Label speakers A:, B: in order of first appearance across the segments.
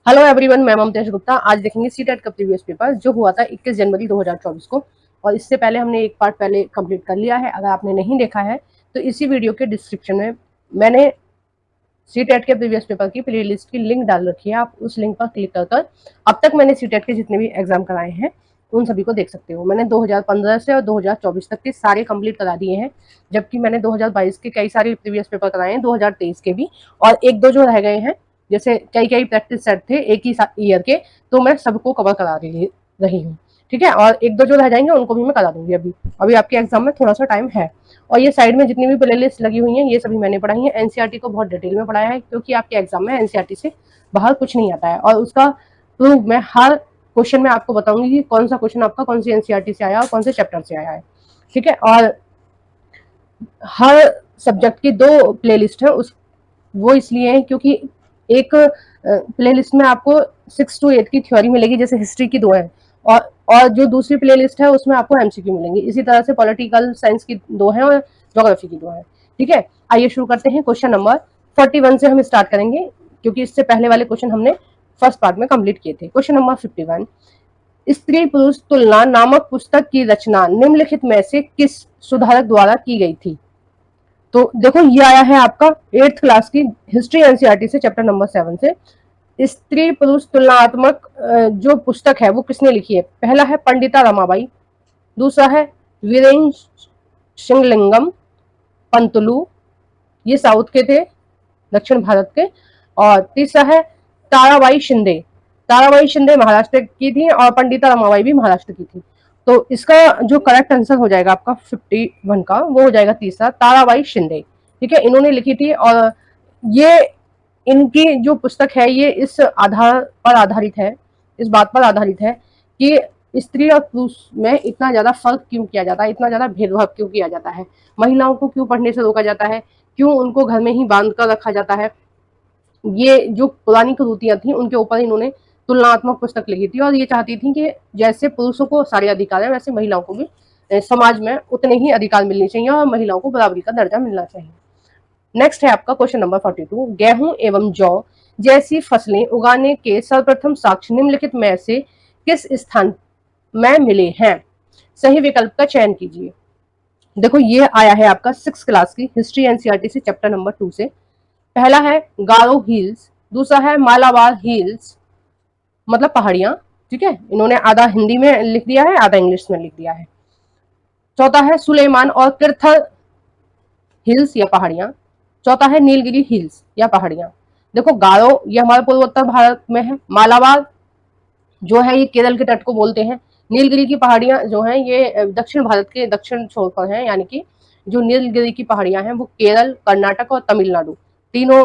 A: Hello everyone, मैं ममतेश गुप्ता। आज देखेंगे सीटेट का प्रीवियस पेपर जो हुआ था 21 जनवरी 2024 को। और इससे पहले हमने एक पार्ट पहले कंप्लीट कर लिया है। अगर आपने नहीं देखा है तो इसी वीडियो के डिस्क्रिप्शन में मैंने सीटेट के प्रीवियस पेपर की प्लेलिस्ट की लिंक डाल रखी है। आप उस लिंक पर क्लिक कर अब तक मैंने सीटेट के जितने भी एग्जाम कराए हैं उन सभी को देख सकते हो। मैंने 2015 से और 2024 तक के सारे कंप्लीट करा दिए हैं, जबकि मैंने 2022 के कई सारे प्रीवियस पेपर कराए हैं, 2023 के भी, और एक दो जो रह गए हैं, जैसे कई कई प्रैक्टिस सेट थे एक ही ईयर के, तो मैं सबको कवर करा रही हूँ। ठीक है, और एक दो जो रह जाएंगे उनको भी मैं करा दूंगी। अभी अभी आपके एग्जाम में थोड़ा सा टाइम है। और ये साइड में जितनी भी प्लेलिस्ट लगी हुई हैं ये सभी मैंने पढ़ाई है। एनसीईआरटी को बहुत डिटेल में पढ़ाया है, क्योंकि आपके एग्जाम में एनसीईआरटी से बाहर कुछ नहीं आता है, और उसका प्रूफ मैं हर क्वेश्चन में आपको बताऊंगी कि कौन सा क्वेश्चन आपका कौन सी एनसीईआरटी से आया और कौन से चैप्टर से आया है। ठीक है, और हर सब्जेक्ट की दो प्लेलिस्ट है, उस वो इसलिए है क्योंकि एक प्लेलिस्ट में आपको 6 to 8 की थ्योरी मिलेगी, जैसे हिस्ट्री की दो है, और जो दूसरी प्लेलिस्ट है उसमें आपको एमसीक्यू मिलेंगे। इसी तरह से पॉलिटिकल साइंस की दो है और ज्योग्राफी की दो है। ठीक है, आइए शुरू करते हैं। क्वेश्चन नंबर 41 से हम स्टार्ट करेंगे, क्योंकि इससे पहले वाले क्वेश्चन हमने फर्स्ट पार्ट में कंप्लीट किए थे। क्वेश्चन नंबर 51, स्त्री पुरुष तुलना नामक पुस्तक की रचना निम्नलिखित में से किस सुधारक द्वारा की गई थी? तो देखो, ये आया है आपका 8th क्लास की हिस्ट्री एनसीईआरटी से, चैप्टर नंबर 7 से। स्त्री पुरुष तुलनात्मक जो पुस्तक है वो किसने लिखी है? पहला है पंडिता रमाबाई, दूसरा है वीरेंद्र सिंगलिंगम पंतुलू, ये साउथ के थे, दक्षिण भारत के, और तीसरा है ताराबाई शिंदे। ताराबाई शिंदे महाराष्ट्र की थी और पंडिता रमाबाई भी महाराष्ट्र की थी। तो इसका जो करेक्ट आंसर हो जाएगा आपका 51 का, वो हो जाएगा तीसरा, ताराबाई शिंदे। ठीक है, इन्होंने लिखी थी, और ये इनकी जो पुस्तक है ये इस आधार पर आधारित है, इस बात पर आधारित है कि स्त्री और पुरुष में इतना ज्यादा फर्क क्यों किया जाता है, इतना ज्यादा भेदभाव क्यों किया जाता है, महिलाओं को क्यों पढ़ने से रोका जाता है, क्यों उनको घर में ही बांध कर रखा जाता है। ये जो पुरानी कुरीतियां थी उनके ऊपर इन्होंने तुलनात्मक पुस्तक लिखी थी, और ये चाहती थी कि जैसे पुरुषों को सारे अधिकार है वैसे महिलाओं को भी समाज में उतने ही अधिकार मिलने चाहिए और महिलाओं को बराबरी का दर्जा मिलना चाहिए। नेक्स्ट है आपका क्वेश्चन नंबर 42, गेहूं एवं जौ जैसी फसलें उगाने के सर्वप्रथम साक्ष्य निम्नलिखित में से किस स्थान में मिले हैं? सही विकल्प का चयन कीजिए। देखो, ये आया है आपका 6th क्लास की हिस्ट्री एनसीईआरटी से, चैप्टर नंबर 2 से। पहला है गारो हिल्स, दूसरा है मालाबार हिल्स, मतलब पहाड़ियां। ठीक है, इन्होंने आधा हिंदी में लिख दिया है, आधा इंग्लिश में लिख दिया है। चौथा है सुलेमान और किरथर हिल्स या पहाड़ियां, चौथा है नीलगिरी हिल्स या पहाड़ियां। देखो, गारो ये हमारे पूर्वोत्तर भारत में है, मालाबार जो है ये केरल के तट को बोलते हैं, नीलगिरी की पहाड़ियां जो हैं ये दक्षिण भारत के दक्षिण छोर पर हैं, यानी कि जो नीलगिरी की पहाड़ियां हैं वो केरल, कर्नाटक और तमिलनाडु तीनों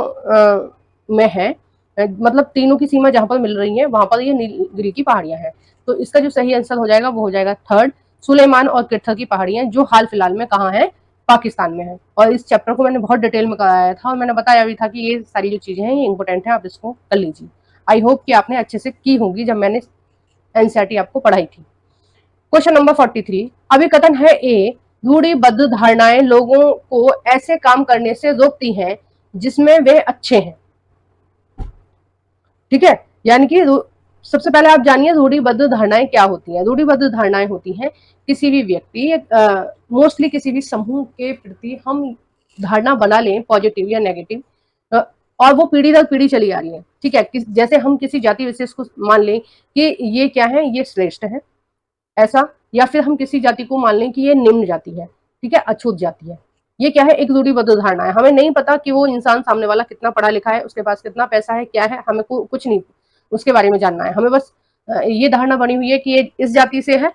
A: में है। मतलब तीनों की सीमा जहां पर मिल रही है वहां पर ये नीलगिरी की पहाड़ियां हैं। तो इसका जो सही आंसर हो जाएगा वो हो जाएगा थर्ड, सुलेमान और किरथर की पहाड़ियां, जो हाल फिलहाल में कहाँ है? पाकिस्तान में है। और इस चैप्टर को मैंने बहुत डिटेल में कराया था और मैंने बताया भी था कि ये सारी जो चीजें हैं ये इंपॉर्टेंट है, आप इसको कर लीजिए। आई होप कि आपने अच्छे से की होगी जब मैंने एनसीईआरटी आपको पढ़ाई थी। क्वेश्चन नंबर 43, अभिकथन है ए, रूढ़िबद्ध धारणाएं लोगों को ऐसे काम करने से रोकती हैं जिसमें वे अच्छे हैं। ठीक है, यानी कि सबसे पहले आप जानिए रूढ़िबद्ध धारणाएं क्या होती हैं। रूढ़िबद्ध धारणाएं होती हैं किसी भी व्यक्ति, मोस्टली किसी भी समूह के प्रति हम धारणा बना लें, पॉजिटिव या नेगेटिव, और वो पीढ़ी दर पीढ़ी चली आ रही है। ठीक है, जैसे हम किसी जाति विशेष को मान लें कि ये क्या है, ये श्रेष्ठ है, ऐसा, या फिर हम किसी जाति को मान लें कि ये निम्न जाति है, ठीक है, अछूत जाति है। ये क्या है? एक रूढ़िबद्ध धारणा है। हमें नहीं पता कि वो इंसान सामने वाला कितना पढ़ा लिखा है, उसके पास कितना पैसा है, क्या है, हमें कुछ नहीं उसके बारे में जानना है। हमें बस ये धारणा बनी हुई है कि ये इस जाति से है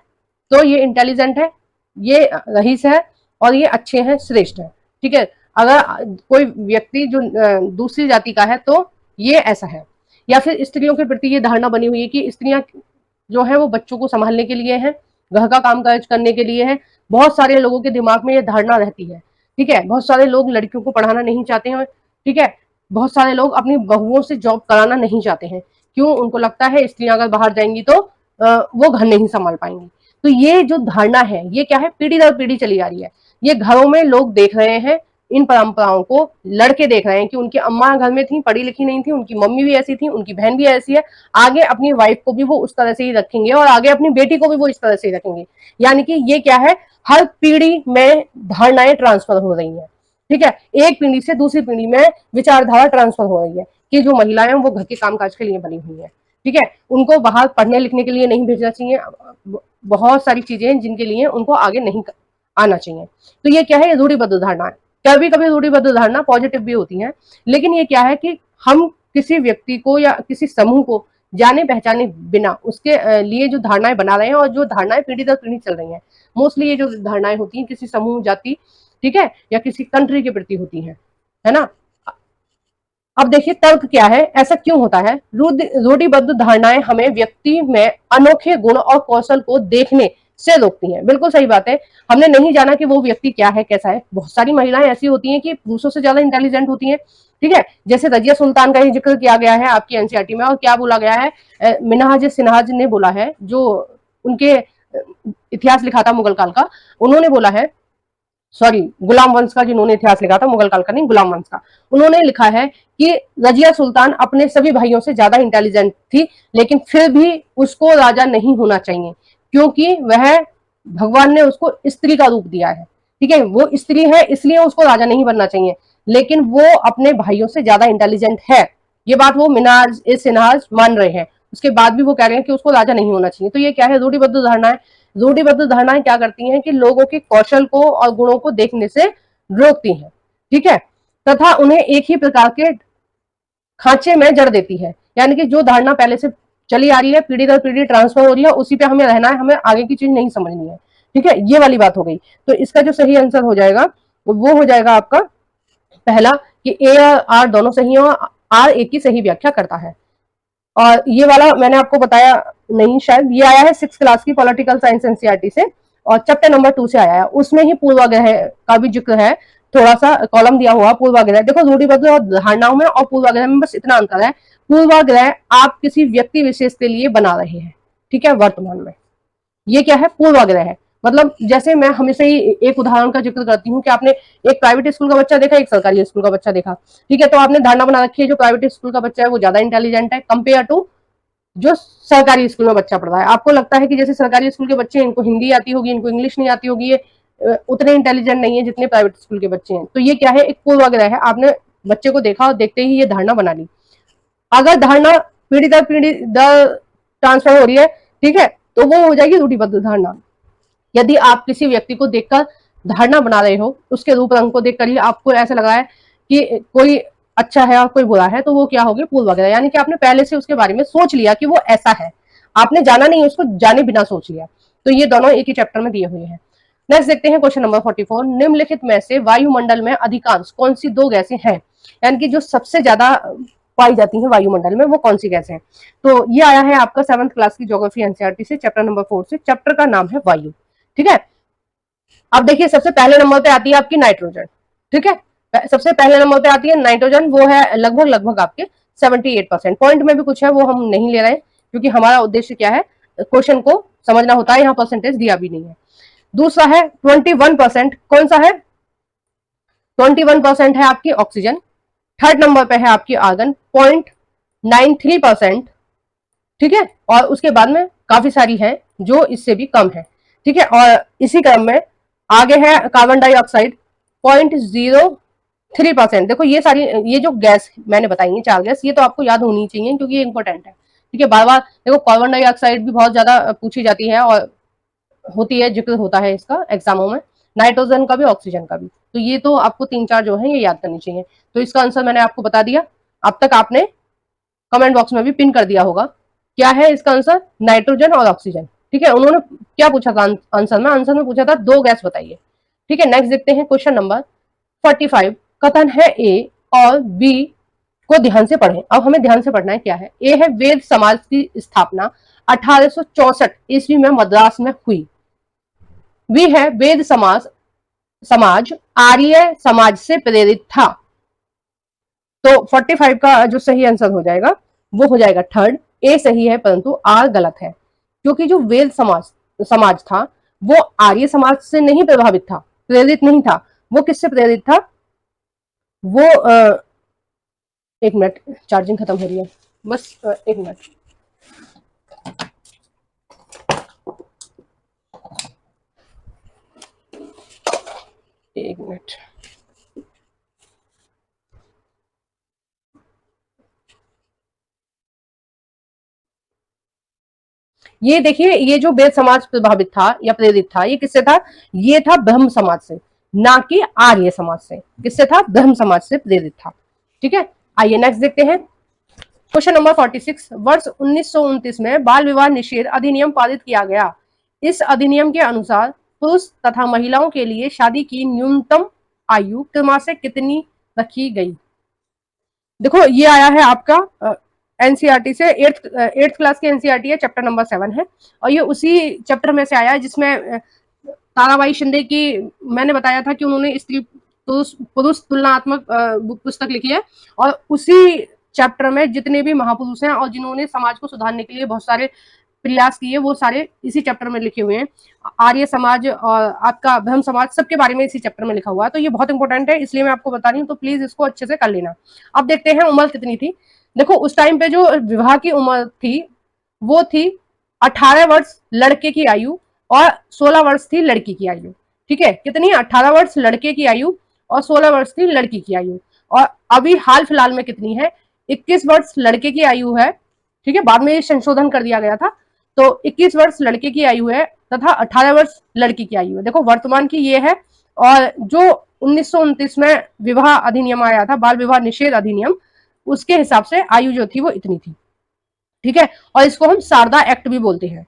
A: तो ये इंटेलिजेंट है, ये रईस है, और ये अच्छे हैं, श्रेष्ठ है। ठीक है, अगर कोई व्यक्ति जो दूसरी जाति का है तो ये ऐसा है। या फिर स्त्रियों के प्रति ये धारणा बनी हुई है कि स्त्रियां जो है वो बच्चों को संभालने के लिए है, घर का काम काज करने के लिए है। बहुत सारे लोगों के दिमाग में ये धारणा रहती है। ठीक है, बहुत सारे लोग लड़कियों को पढ़ाना नहीं चाहते हैं। ठीक है, बहुत सारे लोग अपनी बहुओं से जॉब कराना नहीं चाहते हैं। क्यों? उनको लगता है स्त्रियां अगर बाहर जाएंगी तो वो घर नहीं संभाल पाएंगी। तो ये जो धारणा है ये क्या है? पीढ़ी दर पीढ़ी चली आ रही है। ये घरों में लोग देख रहे हैं, इन परंपराओं को लड़के देख रहे हैं कि उनकी अम्मा घर में थी, पढ़ी लिखी नहीं थी, उनकी मम्मी भी ऐसी थी, उनकी बहन भी ऐसी है, आगे अपनी वाइफ को भी वो उस तरह से ही रखेंगे और आगे अपनी बेटी को भी वो इस तरह से ही रखेंगे। यानी कि ये क्या है, हर पीढ़ी में धारणाएं ट्रांसफर हो रही है। ठीक है, एक पीढ़ी से दूसरी पीढ़ी में विचारधारा ट्रांसफर हो रही है कि जो महिलाएं वो घर के कामकाज के लिए बनी हुई है। ठीक है, उनको बाहर पढ़ने लिखने के लिए नहीं भेजना चाहिए, बहुत सारी चीजें जिनके लिए उनको आगे नहीं आना चाहिए। तो ये क्या है, ये रूढ़िबद्ध धारणा है। कभी कभी रूढ़िबद्ध धारणा पॉजिटिव भी होती है, लेकिन ये क्या है कि हम किसी व्यक्ति को या किसी समूह को जाने पहचाने बिना उसके लिए जो धारणाएं बना रहे हैं और जो धारणाएं पीढ़ी दर पीढ़ी चल रही हैं, मोस्टली ये जो धारणाएं होती हैं किसी समूह, जाति, ठीक है, या किसी कंट्री के प्रति होती है ना। अब देखिए तर्क क्या है, ऐसा क्यों होता है। रूढ़िबद्ध धारणाएं हमें व्यक्ति में अनोखे गुण और कौशल को देखने से रोकती हैं। बिल्कुल सही बात है, हमने नहीं जाना कि वो व्यक्ति क्या है, कैसा है। बहुत सारी महिलाएं ऐसी होती हैं कि पुरुषों से ज्यादा इंटेलिजेंट होती हैं। ठीक है, जैसे रजिया सुल्तान का ही जिक्र किया गया है आपकी एनसीईआरटी में, और क्या बोला गया है, मिनहाज सिन्हाज ने बोला है, जो उनके इतिहास लिखा था मुगल काल का, उन्होंने बोला है, सॉरी गुलाम वंश का, जिन्होंने इतिहास लिखा था, मुगल काल का नहीं, गुलाम वंश का, उन्होंने लिखा है कि रजिया सुल्तान अपने सभी भाइयों से ज्यादा इंटेलिजेंट थी, लेकिन फिर भी उसको राजा नहीं होना चाहिए, क्योंकि वह भगवान ने उसको स्त्री का रूप दिया है। ठीक है, वो स्त्री है इसलिए उसको राजा नहीं बनना चाहिए, लेकिन वो अपने भाइयों से ज्यादा इंटेलिजेंट है। ये बात वो मिनहाज सिन्हाज मान रहे हैं, उसके बाद भी वो कह रहे हैं कि उसको राजा नहीं होना चाहिए। तो ये क्या है, रूढ़िबद्ध धारणा है। रूढ़िबद्ध धारणाएं क्या करती हैं कि लोगों के कौशल को और गुणों को देखने से रोकती हैं। ठीक है, तथा उन्हें एक ही प्रकार के खांचे में जड़ देती है। यानी कि जो धारणा पहले से चली आ रही है, पीढ़ी दर पीढ़ी ट्रांसफर हो रही है, उसी पे हमें रहना है, हमें आगे की चीज नहीं समझनी है। ठीक है, ये वाली बात हो गई। तो इसका जो सही आंसर हो जाएगा वो हो जाएगा आपका पहला, कि ए और आर दोनों सही हो, आर एक की सही व्याख्या करता है। और ये वाला मैंने आपको बताया नहीं शायद, ये आया है 6th क्लास की पॉलिटिकल साइंस एनसीईआरटी से, और चैप्टर नंबर 2 से आया है। उसमें ही पूर्वाग्रह का भी जिक्र है, थोड़ा सा कॉलम दिया हुआ पूर्वाग्रह। देखो रूढ़िबद्ध और धारणाओं में और पूर्वाग्रह में बस इतना अंतर है, पूर्वाग्रह आप किसी व्यक्ति विशेष के लिए बना रहे हैं। ठीक है, वर्तमान में ये क्या है, पूर्वाग्रह है। मतलब जैसे मैं हमेशा ही एक उदाहरण का जिक्र करती हूँ कि आपने एक प्राइवेट स्कूल का बच्चा देखा, एक सरकारी स्कूल का बच्चा देखा। ठीक है, तो आपने धारणा बना रखी है जो प्राइवेट स्कूल का बच्चा है वो ज्यादा इंटेलिजेंट है कंपेयर टू जो सरकारी स्कूल में बच्चा पढ़ रहा है। आपको लगता है कि जैसे सरकारी स्कूल के बच्चे, इनको हिंदी आती होगी, इनको इंग्लिश नहीं आती होगी, ये उतने इंटेलिजेंट नहीं है जितने प्राइवेट स्कूल के बच्चे हैं। तो ये क्या है, एक पूर्वाग्रह है। आपने बच्चे को देखा और देखते ही ये धारणा बना ली। अगर धारणा पीढ़ी दर ट्रांसफर हो रही है, ठीक है, तो वो हो जाएगी रूढ़िबद्ध धारणा। यदि आप किसी व्यक्ति को देखकर धारणा बना रहे हो, उसके रूप रंग को देखकर ही आपको ऐसा लगा है कि कोई अच्छा है और कोई बुरा है, तो वो क्या होगी, पूर्वाग्रह। यानी कि आपने पहले से उसके बारे में सोच लिया कि वो ऐसा है, आपने जाना नहीं, उसको जाने बिना सोच लिया। तो ये दोनों एक ही चैप्टर में दिए हुए हैं। नेक्स्ट देखते हैं क्वेश्चन नंबर 44। निम्नलिखित में से वायुमंडल में अधिकांश कौन सी दो गैसें हैं, यानी कि जो सबसे ज्यादा पाई जाती है वायुमंडल में, वो कौन सी गैसें हैं। तो ये आया है आपका 7th क्लास की ज्योग्राफी एनसीईआरटी से, चैप्टर नंबर 4 से। चैप्टर का नाम है वायु। ठीक है, अब देखिए सबसे पहले नंबर पे आती है आपकी नाइट्रोजन। ठीक है, सबसे पहले नंबर पे आती है नाइट्रोजन, वो है लगभग आपके 78%। पॉइंट में भी कुछ है वो हम नहीं ले रहे हैं, क्योंकि हमारा उद्देश्य क्या है, क्वेश्चन को समझना होता है, यहाँ परसेंटेज दिया भी नहीं है। दूसरा है 21%, कौन सा है, 21% है आपकी ऑक्सीजन। थर्ड नंबर पे है आपकी आर्गन 0.93%। ठीक है, और उसके बाद में काफी सारी है जो इससे भी कम है। ठीक है, और इसी क्रम में आगे है कार्बन डाइऑक्साइड 0.03%। देखो ये सारी, ये जो गैस मैंने बताई है 4 गैस, ये तो आपको याद होनी चाहिए क्योंकि ये इंपॉर्टेंट है। ठीक है, बार बार देखो कार्बन डाइऑक्साइड भी बहुत ज्यादा पूछी जाती है और होती है, जिक्र होता है इसका एग्जामों में, नाइट्रोजन का भी, ऑक्सीजन का भी। तो ये तो आपको 3-4 जो है ये याद करनी चाहिए। तो इसका आंसर मैंने आपको बता दिया। अब तक आपने कमेंट बॉक्स में भी पिन कर दिया होगा, क्या है इसका आंसर, नाइट्रोजन और ऑक्सीजन। ठीक है, उन्होंने क्या पूछा था आंसर में पूछा था 2 गैस बताइए। ठीक है, नेक्स्ट देखते हैं क्वेश्चन नंबर 45। कथन है ए और बी को ध्यान से पढ़ें। अब हमें ध्यान से पढ़ना है क्या है। ए है वेद समाज की स्थापना 1864 ईस्वी में मद्रास में हुई। बी है वेद समाज आर्य समाज से प्रेरित था। तो 45 का जो सही आंसर हो जाएगा वो हो जाएगा थर्ड, ए सही है परंतु आर गलत है। क्योंकि जो वेद समाज था वो आर्य समाज से नहीं प्रभावित था, प्रेरित नहीं था। वो किससे प्रेरित था, वो एक मिनट, चार्जिंग खत्म हो रही है, बस एक मिनट। एक मिनट। ये देखिए, ये जो वेद समाज प्रभावित था या प्रेरित था, ये किससे था? ये था ब्रह्म समाज से, ना कि आर्य समाज से। किससे था? ब्रह्म समाज से प्रेरित था। ठीक है, आइए नेक्स्ट देखते हैं। क्वेश्चन नंबर 46, वर्ष 1929 में बाल विवाह निषेध अधिनियम पारित किया गया। इस अधिनियम के अनुसार पुरुष तथा महिलाओं के लिए शादी की न्यूनतम आयु क्रमशः कितनी रखी गई? देखो, ये आया है आपका एनसीईआरटी से, एट्थ क्लास की एनसीईआरटी है, चैप्टर नंबर 7 है, और ये उसी चैप्टर में से आया है जिसमें ताराबाई शिंदे की, मैंने बताया था कि उन्होंने स्त्री पुरुष पुरुष तुलनात्मक पुस्तक लिखी है, और उसी चैप्टर में जितने भी महापुरुष हैं और जिन्होंने समाज को सुधारने के लिए बहुत सारे प्रयास किए, वो सारे इसी चैप्टर में लिखे हुए हैं। आर्य समाज और आपका ब्रह्म समाज, सबके बारे में इसी चैप्टर में लिखा हुआ है, तो ये बहुत इंपॉर्टेंट है, इसलिए मैं आपको बता रही हूँ, तो प्लीज इसको अच्छे से कर लेना। अब देखते हैं उम्र कितनी थी। देखो, उस टाइम पे जो विवाह की उम्र थी वो थी 18 वर्ष लड़के की आयु और 16 वर्ष थी लड़की की आयु। ठीक है, कितनी? 18 वर्ष लड़के की आयु और 16 वर्ष थी लड़की की आयु। और अभी हाल फिलहाल में कितनी है? 21 वर्ष लड़के की आयु है। ठीक है, बाद में ये संशोधन कर दिया गया था, तो 21 वर्ष लड़के की आयु है तथा 18 वर्ष लड़की की आयु है। देखो, वर्तमान की ये है, और जो 1929 में विवाह अधिनियम आया था, बाल विवाह निषेध अधिनियम, उसके हिसाब से आयु जो थी वो इतनी थी। ठीक है, और इसको हम शारदा एक्ट भी बोलते हैं।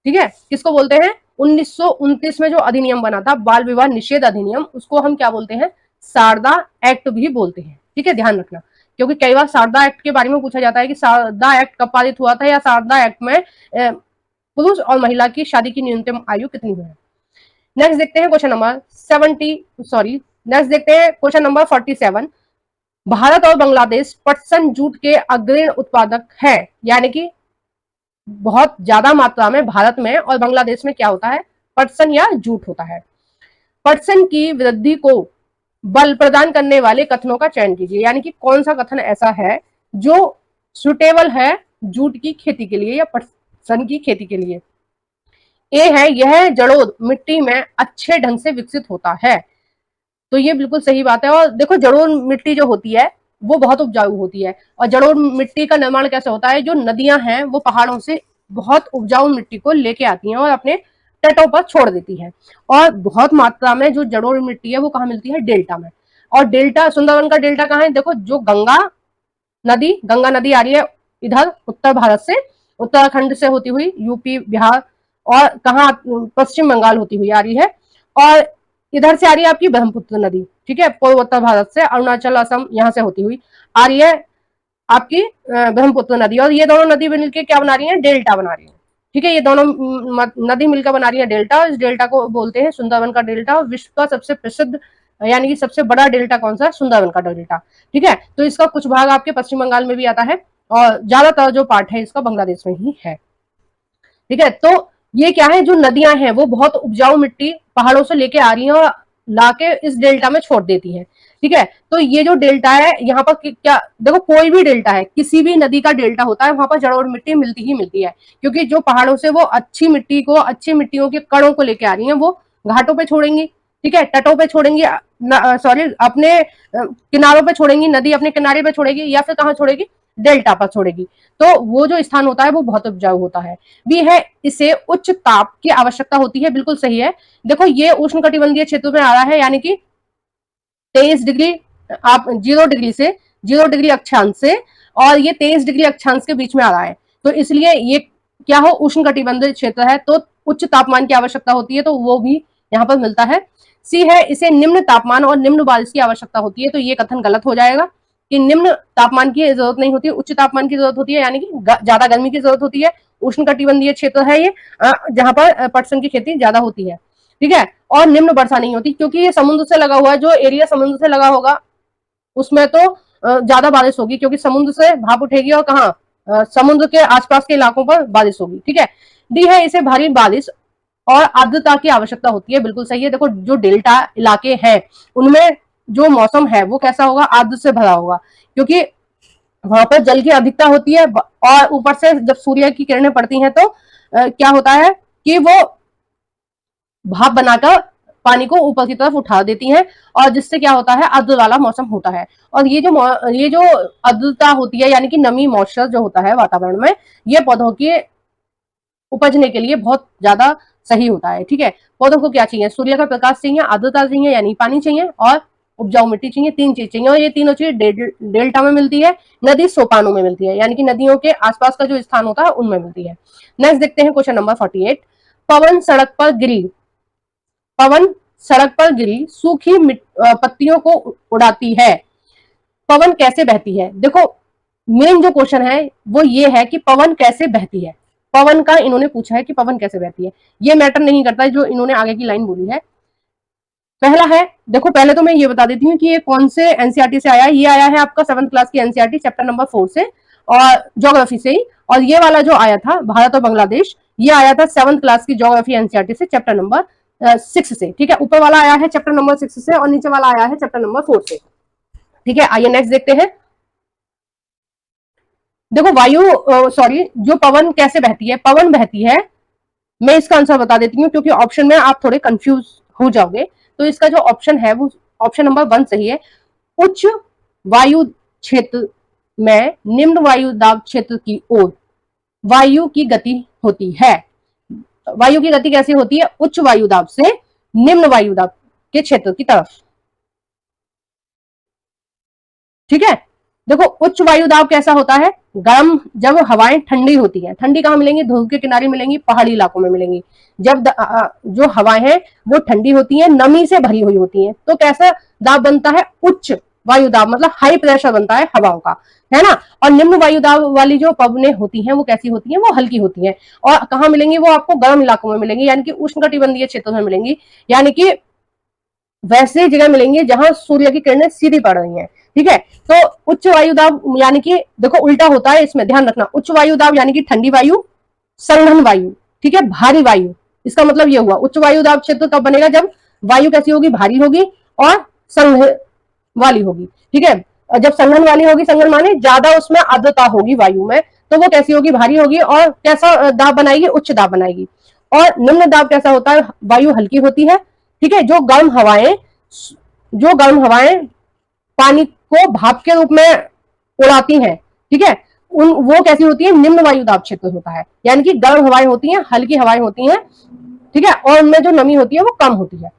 A: ठीक है, किसको बोलते हैं? 1929 में जो अधिनियम बना था, बाल विवाह निषेध अधिनियम, उसको हम क्या बोलते हैं? शारदा एक्ट भी बोलते हैं। ठीक है, ध्यान रखना, क्योंकि कई बार शारदा एक्ट के बारे में पूछा जाता है कि शारदा एक्ट कब पारित हुआ था, या शारदा एक्ट में पुरुष और महिला की शादी की न्यूनतम आयु कितनी है। नेक्स्ट देखते हैं क्वेश्चन नंबर 47। भारत और बांग्लादेश पटसन जूट के अग्रणी उत्पादक है, यानी कि बहुत ज्यादा मात्रा में भारत में और बांग्लादेश में क्या होता है? पटसन या जूट होता है। पटसन की वृद्धि को बल प्रदान करने वाले कथनों का चयन कीजिए, यानी कि कौन सा कथन ऐसा है जो सुटेबल है जूट की खेती के लिए या पटसन की खेती के लिए? ए है, यह जड़ोद मिट्टी में अच्छे ढंग से विकसित होता है। तो ये बिल्कुल सही बात है। और देखो, जड़ोद मिट्टी जो होती है वो बहुत उपजाऊ होती है, और जड़ोद मिट्टी का निर्माण कैसे होता है? जो नदियां हैं वो पहाड़ों से बहुत उपजाऊ मिट्टी को लेके आती हैं और अपने तटों पर छोड़ देती है, और बहुत मात्रा में जो जड़ोद मिट्टी है वो कहाँ मिलती है? डेल्टा में। और डेल्टा, सुंदरवन का डेल्टा कहाँ है? देखो, जो गंगा नदी आ रही है इधर उत्तर भारत से, उत्तराखंड से होती हुई यूपी बिहार, और कहाँ? पश्चिम बंगाल होती हुई आ रही है, और इधर से आ रही है आपकी ब्रह्मपुत्र नदी। ठीक है, पूर्वोत्तर भारत से, अरुणाचल असम यहाँ से होती हुई आ रही है आपकी ब्रह्मपुत्र नदी, और ये दोनों नदी मिलकर क्या बना रही है? डेल्टा बना रही है। ठीक है, ये दोनों नदी मिलकर बना रही है डेल्टा, इस डेल्टा को बोलते हैं सुंदरवन का डेल्टा। विश्व का सबसे प्रसिद्ध यानी कि सबसे बड़ा डेल्टा कौन सा है? सुंदरवन का डेल्टा। ठीक है, तो इसका कुछ भाग आपके पश्चिम बंगाल में भी आता है, और ज्यादातर जो पार्ट है इसका बांग्लादेश में ही है। ठीक है, तो ये क्या है? जो नदियां हैं वो बहुत उपजाऊ मिट्टी पहाड़ों से लेके आ रही हैं और लाके इस डेल्टा में छोड़ देती हैं। ठीक है, तो ये जो डेल्टा है यहाँ पर क्या, देखो, कोई भी डेल्टा है, किसी भी नदी का डेल्टा होता है, वहां पर जड़ोड़ मिट्टी मिलती ही मिलती है, क्योंकि जो पहाड़ों से वो अच्छी मिट्टियों के कणों को लेके आ रही है, वो घाटों पे छोड़ेंगी। ठीक है, तटों पे छोड़ेंगी, सॉरी, अपने किनारों पे छोड़ेंगी, नदी अपने किनारे पे छोड़ेगी, या फिर कहाँ छोड़ेगी? डेल्टा पर छोड़ेगी। तो वो जो स्थान होता है वो बहुत उपजाऊ होता है भी है। इसे उच्च ताप की आवश्यकता होती है, बिल्कुल सही है। देखो, ये उष्ण कटिबंधीय क्षेत्र में आ रहा है, यानी कि 23 डिग्री, आप 0 डिग्री अक्षांश से, और ये 23 डिग्री अक्षांश के बीच में आ रहा है, तो इसलिए ये क्या हो? उष्ण कटिबंधीय क्षेत्र है, तो उच्च तापमान की आवश्यकता होती है, तो वो भी यहाँ पर मिलता है। सी है, इसे निम्न तापमान और निम्न बारिश की आवश्यकता होती है, तो ये कथन गलत हो जाएगा कि निम्न तापमान की जरूरत नहीं होती, उच्च तापमान की जरूरत होती है, यानी कि ज्यादा गर्मी की जरूरत होती है। उष्ण कटिबंधीय क्षेत्र है ये, जहां पर पटसन की खेती ज्यादा होती है। ठीक है, और निम्न वर्षा नहीं होती, क्योंकि ये समुद्र से लगा हुआ है, जो एरिया समुद्र से लगा होगा उसमें तो ज्यादा बारिश होगी, क्योंकि समुद्र से भाप उठेगी, और कहाँ? समुद्र के आसपास के इलाकों पर बारिश होगी। ठीक है, डी है, इसे भारी बारिश और आर्द्रता की आवश्यकता होती है, बिल्कुल सही है। देखो, जो डेल्टा इलाके हैं उनमें जो मौसम है वो कैसा होगा, आर्द्र से भरा होगा, क्योंकि वहां पर जल की अधिकता होती है और ऊपर से जब सूर्य की किरणें पड़ती हैं तो क्या होता है कि वो भाप बनाकर पानी को ऊपर की तरफ उठा देती हैं, और जिससे क्या होता है, आर्द्र वाला मौसम होता है। और ये जो आर्द्रता होती है, यानी कि नमी, मॉइस्चर जो होता है वातावरण में, ये पौधों के उपजने के लिए बहुत ज्यादा सही होता है। ठीक है, पौधों को क्या चाहिए, सूर्य का प्रकाश चाहिए, आर्द्रता चाहिए यानी पानी चाहिए, और उपजाऊ मिट्टी चाहिए। तीन चीज चाहिए, और ये तीनों चीज डेल्टा में मिलती है, नदी सोपानों में मिलती है, यानी कि नदियों के आसपास का जो स्थान होता है उनमें मिलती है। नेक्स्ट देखते हैं क्वेश्चन नंबर 48। पवन सड़क पर गिरी, पवन सड़क पर गिरी सूखी पत्तियों को उड़ाती है, पवन कैसे बहती है। देखो, मेन जो क्वेश्चन है वो ये है कि पवन कैसे बहती है। पवन का इन्होंने पूछा है कि पवन कैसे बहती है, ये मैटर नहीं करता है जो इन्होंने आगे की लाइन बोली है। पहला है, देखो पहले तो मैं ये बता देती हूँ कि ये कौन से एनसीईआरटी से आया है। ये आया है आपका 7th क्लास की एनसीईआरटी चैप्टर नंबर 4 से, और ज्योग्राफी से ही। और ये वाला जो आया था भारत और बांग्लादेश, ये आया था 7th क्लास की ज्योग्राफी एनसीईआरटी से चैप्टर नंबर 6 से। ठीक है, ऊपर वाला आया है चैप्टर नंबर 6 से और नीचे वाला आया है चैप्टर नंबर 4 से। ठीक है, आइए नेक्स्ट देखते हैं। देखो वायु जो पवन कैसे बहती है, पवन बहती है, मैं इसका आंसर बता देती हूँ क्योंकि ऑप्शन में आप थोड़े कंफ्यूज हो जाओगे। तो इसका जो ऑप्शन है वो ऑप्शन नंबर 1 सही है। उच्च वायु क्षेत्र में निम्न वायु दाब क्षेत्र की ओर वायु की गति होती है। वायु की गति कैसी होती है, उच्च वायु दाब से निम्न वायु दाब के क्षेत्र की तरफ। ठीक है, देखो उच्च वायु दाब कैसा होता है, गर्म, जब हवाएं ठंडी होती है। ठंडी कहां मिलेंगी, ध्रुव के किनारे मिलेंगी, पहाड़ी इलाकों में मिलेंगी। जब जो हवाएं हैं वो ठंडी होती हैं, नमी से भरी हुई होती हैं, तो कैसा दाब बनता है, उच्च वायु दाब, मतलब हाई प्रेशर बनता है हवाओं का, है ना। और निम्न वायु दाब वाली जो पवनें होती हैं वो कैसी होती हैं, वो हल्की होती हैं। और कहां मिलेंगी, वो आपको गर्म इलाकों में मिलेंगी, यानी कि उष्णकटिबंधीय क्षेत्रों में मिलेंगी, यानी कि वैसे जगह मिलेंगी जहां सूर्य की किरणें सीधी पड़ रही हैं। ठीक है, तो उच्च वायु दाब यानी कि देखो उल्टा होता है, इसमें ध्यान रखना। उच्च वायु दाब यानी कि ठंडी वायु, संघन वायु, ठीक है, भारी वायु। इसका मतलब ये हुआ उच्च वायु दाब क्षेत्र तब बनेगा जब वायु कैसी होगी, भारी होगी और संघ वाली होगी। ठीक है, जब संघन वाली होगी, संघन माने ज्यादा उसमें आर्द्रता होगी वायु में, तो वो कैसी होगी, भारी होगी, और कैसा दाब बनाएगी, उच्च दाब बनाएगी। और निम्न दाब कैसा होता है, वायु हल्की होती है। ठीक है, जो गर्म हवाएं पानी को भाप के रूप में उड़ाती हैं, ठीक है, वो कैसी होती है, निम्न वायु दाब क्षेत्र होता है, यानी कि गर्म हवाएं होती हैं, हल्की हवाएं होती हैं। ठीक है, और उनमें जो नमी होती है वो कम होती है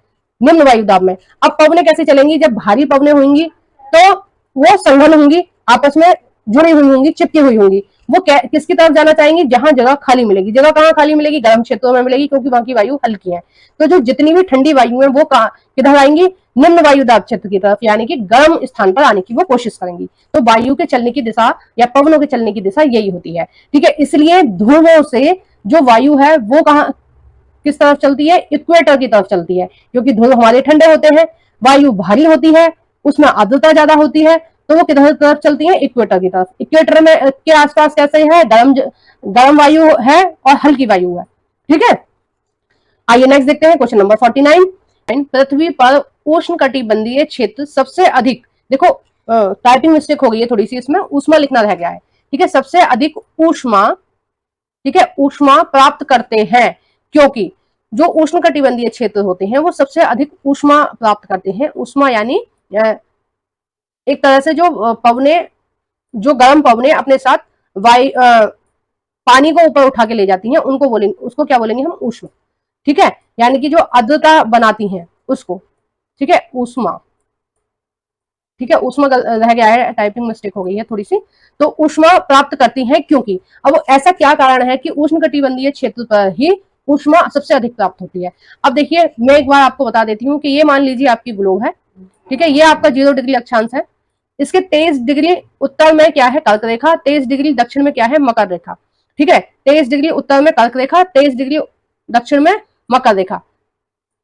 A: निम्न वायु दाब में। अब पवनें कैसे चलेंगी, जब भारी पवनें होंगी तो वो संघन होंगी, आपस में जुड़ी हुई होंगी, चिपकी हुई होंगी। वो किसकी तरफ जाना चाहेंगी, जहां जगह खाली मिलेगी। जगह कहाँ खाली मिलेगी, गर्म क्षेत्रों में मिलेगी, क्योंकि वहां की वायु हल्की है। तो जो जितनी भी ठंडी वायु है वो किधर आएंगी, निम्न वायु दाब क्षेत्र की तरफ, यानी कि गर्म स्थान पर आने की वो कोशिश करेंगी। तो वायु के चलने की दिशा या पवनों के चलने की दिशा यही होती है। ठीक है, इसलिए ध्रुवों से जो वायु है वो कहाँ, किस तरफ चलती है, इक्वेटर की तरफ चलती है, क्योंकि ध्रुव हमारे ठंडे होते हैं, वायु भारी होती है, उसमें आर्द्रता ज्यादा होती है, तो वो किधर तरफ चलती है, इक्वेटर की तरफ। इक्वेटर में के आसपास कैसे है, गर्म वायु है और हल्की वायु है। ठीक है, आइए नेक्स्ट देखते हैं क्वेश्चन नंबर 49। पृथ्वी पर उष्ण कटिबंधीय क्षेत्र सबसे अधिक, देखो टाइपिंग मिस्टेक हो गई है थोड़ी सी, इसमें ऊष्मा लिखना रह गया है। ठीक है, सबसे अधिक ऊष्मा, ठीक है, ऊष्मा प्राप्त करते हैं, क्योंकि जो उष्ण कटिबंधीय क्षेत्र होते हैं वो सबसे अधिक ऊष्मा प्राप्त करते हैं। ऊष्मा यानी एक तरह से जो पवने, जो गर्म पवने अपने साथ पानी को ऊपर उठा के ले जाती हैं, उनको बोलेंगे, उसको क्या बोलेंगे हम, ऊष्मा। ठीक है, यानी कि जो आर्द्रता बनाती हैं उसको, ठीक है, ऊष्मा। ठीक है, ऊष्मा रह गया है, टाइपिंग मिस्टेक हो गई है थोड़ी सी। तो ऊष्मा प्राप्त करती हैं क्योंकि, अब ऐसा क्या कारण है कि उष्ण कटिबंधीय क्षेत्र पर ही ऊष्मा सबसे अधिक प्राप्त होती है। अब देखिए मैं एक बार आपको बता देती हूँ कि ये मान लीजिए आपकी ग्लोब है। ठीक है, ये आपका 0 डिग्री अक्षांश है, इसके 23 डिग्री उत्तर में क्या है, कर्क रेखा, 23 डिग्री दक्षिण में क्या है, मकर रेखा। ठीक है, 23 डिग्री उत्तर में कर्क रेखा, 23 डिग्री दक्षिण में मकर रेखा।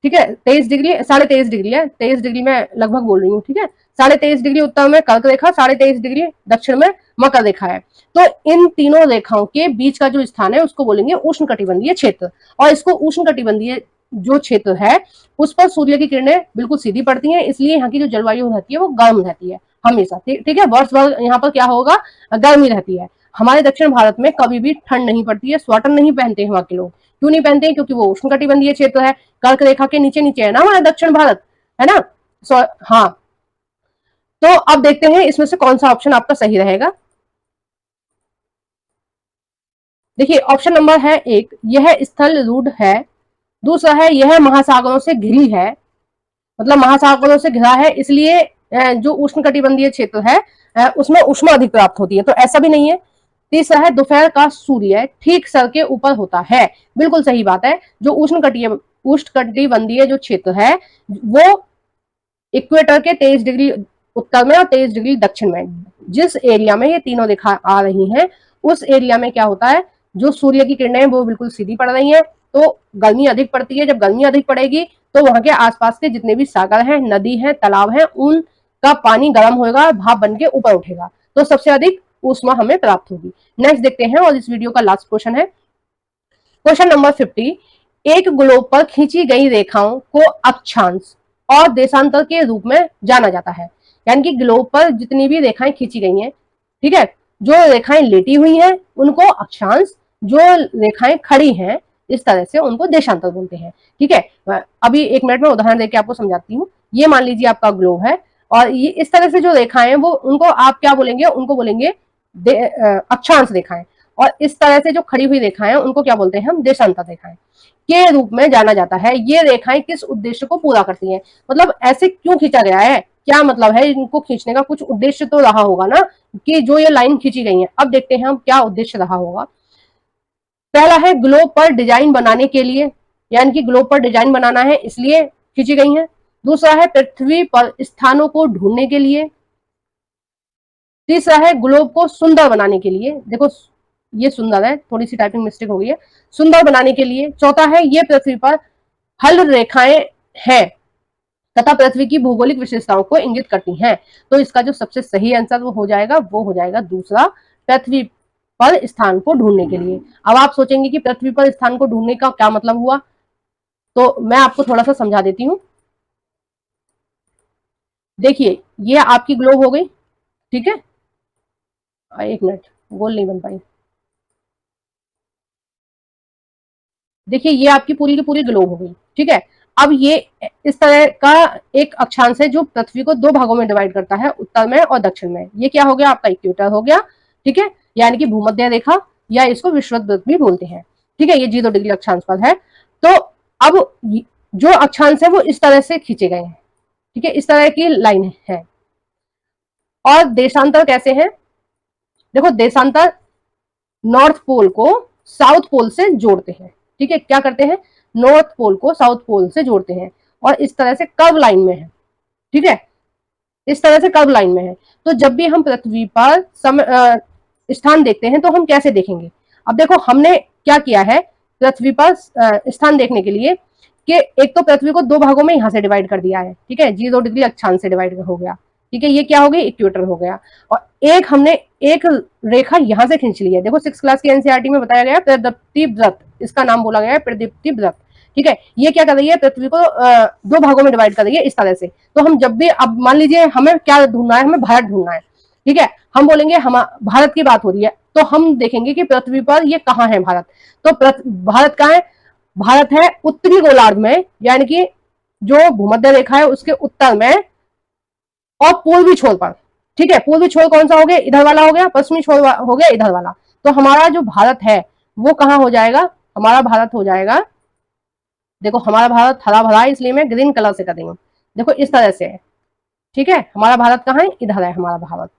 A: ठीक है, 23 डिग्री, 23.5 डिग्री है, 23 डिग्री में लगभग बोल रही हूँ। ठीक है, 23.5 डिग्री उत्तर में कर्क रेखा, 23.5 डिग्री दक्षिण में मकर रेखा है। तो इन तीनों रेखाओं के बीच का जो स्थान है उसको बोलेंगे उष्ण कटिबंधीय क्षेत्र, और इसको उष्ण कटिबंधीय जो क्षेत्र है उस पर सूर्य की किरणें बिल्कुल सीधी पड़ती हैं, इसलिए यहाँ की जो जलवायु रहती है वो गर्म रहती है हमेशा। ठीक है, वर्ष भर यहाँ पर क्या होगा, गर्मी रहती है। हमारे दक्षिण भारत में कभी भी ठंड नहीं पड़ती है, स्वेटर नहीं पहनते हैं वहां के लोग। क्यों नहीं पहनते हैं? क्योंकि वो उष्णकटिबंधीय क्षेत्र है, कर्क रेखा के नीचे नीचे है ना हमारा दक्षिण भारत, है ना। हाँ, तो अब देखते हैं इसमें से कौन सा ऑप्शन आपका सही रहेगा। देखिए ऑप्शन नंबर है एक, यह स्थल रूढ़ है। दूसरा है यह महासागरों से घिरी है, मतलब महासागरों से घिरा है इसलिए जो उष्णकटिबंधीय क्षेत्र है उसमें ऊष्मा अधिक प्राप्त होती है, तो ऐसा भी नहीं है। तीसरा है दोपहर का सूर्य ठीक सर के ऊपर होता है। बिल्कुल सही बात है, जो उष्णकटिबंधीय जो क्षेत्र है वो इक्वेटर के 23 डिग्री उत्तर में और 23 डिग्री दक्षिण में, जिस एरिया में ये तीनों दिखा आ रही हैं उस एरिया में क्या होता है, जो सूर्य की किरणें वो बिल्कुल सीधी पड़ रही हैं, तो गर्मी अधिक पड़ती है। जब गर्मी अधिक पड़ेगी तो वहां के आसपास के जितने भी सागर हैं, नदी हैं, तालाब हैं, उनका पानी गर्म होगा, भाप बन के ऊपर उठेगा, तो सबसे अधिक ऊष्मा हमें प्राप्त होगी। नेक्स्ट देखते हैं, और इस वीडियो का लास्ट क्वेश्चन है क्वेश्चन नंबर 50। एक ग्लोब पर खींची गई रेखाओं को अक्षांश और देशांतर के रूप में जाना जाता है। यानी कि ग्लोब पर जितनी भी रेखाएं खींची गई हैं, ठीक है, जो रेखाएं लेटी हुई हैं उनको अक्षांश, जो रेखाएं खड़ी हैं इस तरह से उनको देशांतर बोलते हैं। ठीक है, अभी एक मिनट में उदाहरण देके आपको समझाती हूँ। ये मान लीजिए आपका ग्लोब है और ये इस तरह से जो रेखाएं हैं वो उनको आप क्या बोलेंगे, उनको बोलेंगे अक्षांश रेखाएं, और इस तरह से जो खड़ी हुई रेखाएं हैं उनको क्या बोलते हैं हम, देशांतर रेखाएं के रूप में जाना जाता है। ये रेखाएं किस उद्देश्य को पूरा करती हैं, मतलब ऐसे क्यों खींचा गया है, क्या मतलब है, इनको खींचने का कुछ उद्देश्य तो रहा होगा ना, कि जो ये लाइन खींची गई है। अब देखते हैं हम क्या उद्देश्य रहा होगा। पहला है ग्लोब पर डिजाइन बनाने के लिए, यानी कि ग्लोब पर डिजाइन बनाना है इसलिए खींची गई है। दूसरा है पृथ्वी पर स्थानों को ढूंढने के लिए। तीसरा है ग्लोब को सुंदर बनाने के लिए, देखो ये सुंदर है, थोड़ी सी टाइपिंग मिस्टेक हो गई है, सुंदर बनाने के लिए। चौथा है ये पृथ्वी पर हल रेखाएं हैं तथा पृथ्वी की भौगोलिक विशेषताओं को इंगित करती हैं। तो इसका जो सबसे सही आंसर वो हो जाएगा दूसरा, पृथ्वी पर स्थान को ढूंढने के लिए। अब आप सोचेंगे कि पृथ्वी पर स्थान को ढूंढने का क्या मतलब हुआ, तो मैं आपको थोड़ा सा समझा देती हूँ। देखिए ये आपकी ग्लोब हो गई, ठीक है, एक मिनट, गोल नहीं बन पाई। देखिए ये आपकी पूरी की पूरी ग्लोब हो गई, ठीक है। अब ये इस तरह का एक अक्षांश है जो पृथ्वी को दो भागों में डिवाइड करता है, उत्तर में और दक्षिण में। ये क्या हो गया, आपका इक्वेटर हो गया, ठीक है, यानी कि भूमध्य रेखा, या इसको विषुवत भी बोलते हैं, ठीक है। ये 0 डिग्री अक्षांश पर है। तो अब जो अक्षांश है वो इस तरह से खींचे गए हैं, ठीक है, इस तरह की लाइन है। और देशांतर कैसे है, देखो देशांतर नॉर्थ पोल को साउथ पोल से जोड़ते हैं, ठीक है, क्या करते हैं, नॉर्थ पोल को साउथ पोल से जोड़ते हैं, और इस तरह से कर्व लाइन में है, ठीक है, इस तरह से कर्व लाइन में है। तो जब भी हम पृथ्वी पर स्थान देखते हैं तो हम कैसे देखेंगे। अब देखो हमने क्या किया है, पृथ्वी पर स्थान देखने के लिए कि एक तो पृथ्वी को दो भागों में यहाँ से डिवाइड कर दिया है, ठीक है, 0 डिग्री अक्षांश से डिवाइड हो गया, ठीक है, ये क्या हो गई, इक्वेटर हो गया। और एक हमने एक रेखा यहां से खींच ली है, देखो 6th क्लास की एनसीईआरटी में बताया गया प्रदीप्ति व्रत, इसका नाम बोला गया है प्रदीप्ति व्रत, ठीक है। ये क्या कर रही है, पृथ्वी को दो भागों में डिवाइड कर रही है इस तरह से। तो हम जब भी, अब मान लीजिए हमें क्या ढूंढना है, हमें भारत ढूंढना है, ठीक है, हम बोलेंगे हम भारत की बात हो रही है, तो हम देखेंगे कि पृथ्वी पर ये कहाँ है भारत। तो भारत कहाँ है, भारत है उत्तरी गोलार्ध में, यानी कि जो भूमध्य रेखा है उसके उत्तर में और पूर्वी छोर पर, ठीक है। पूर्वी छोर कौन सा हो गया, इधर वाला हो गया, पश्चिमी छोर हो गया इधर वाला। तो हमारा जो भारत है वो कहाँ हो जाएगा, हमारा भारत हो जाएगा, देखो हमारा भारत हरा भरा है इसलिए मैं ग्रीन कलर से कर रही हूँ, देखो इस तरह से है, ठीक है। हमारा भारत कहाँ है, इधर है हमारा भारत,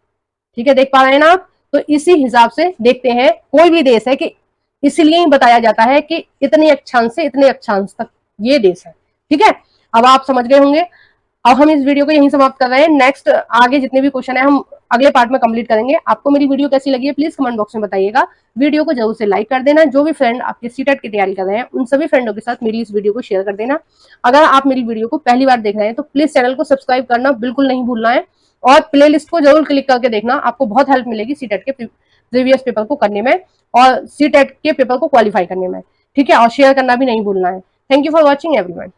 A: ठीक है, देख पा रहे हैं ना आप। तो इसी हिसाब से देखते हैं कोई भी देश है कि इसलिए ही बताया जाता है कि इतने अक्षांश से इतने अक्षांश तक ये देश है, ठीक है। अब आप समझ गए होंगे। अब हम इस वीडियो को यहीं समाप्त कर रहे हैं, नेक्स्ट आगे जितने भी क्वेश्चन है हम अगले पार्ट में कंप्लीट करेंगे। आपको मेरी वीडियो कैसी लगी है प्लीज कमेंट बॉक्स में बताइएगा। वीडियो को जरूर से लाइक कर देना। जो भी फ्रेंड आपके सीटेट की तैयारी कर रहे हैं उन सभी फ्रेंडों के साथ मेरी इस वीडियो को शेयर कर देना। अगर आप मेरी वीडियो को पहली बार देख रहे हैं तो प्लीज चैनल को सब्सक्राइब करना बिल्कुल नहीं भूलना है, और प्ले लिस्ट को जरूर क्लिक करके देखना, आपको बहुत हेल्प मिलेगी सीटेट के प्रीवियस पेपर को करने में और सीटेट के पेपर को क्वालिफाई करने में, ठीक है। और शेयर करना भी नहीं भूलना है, thank you for watching everyone.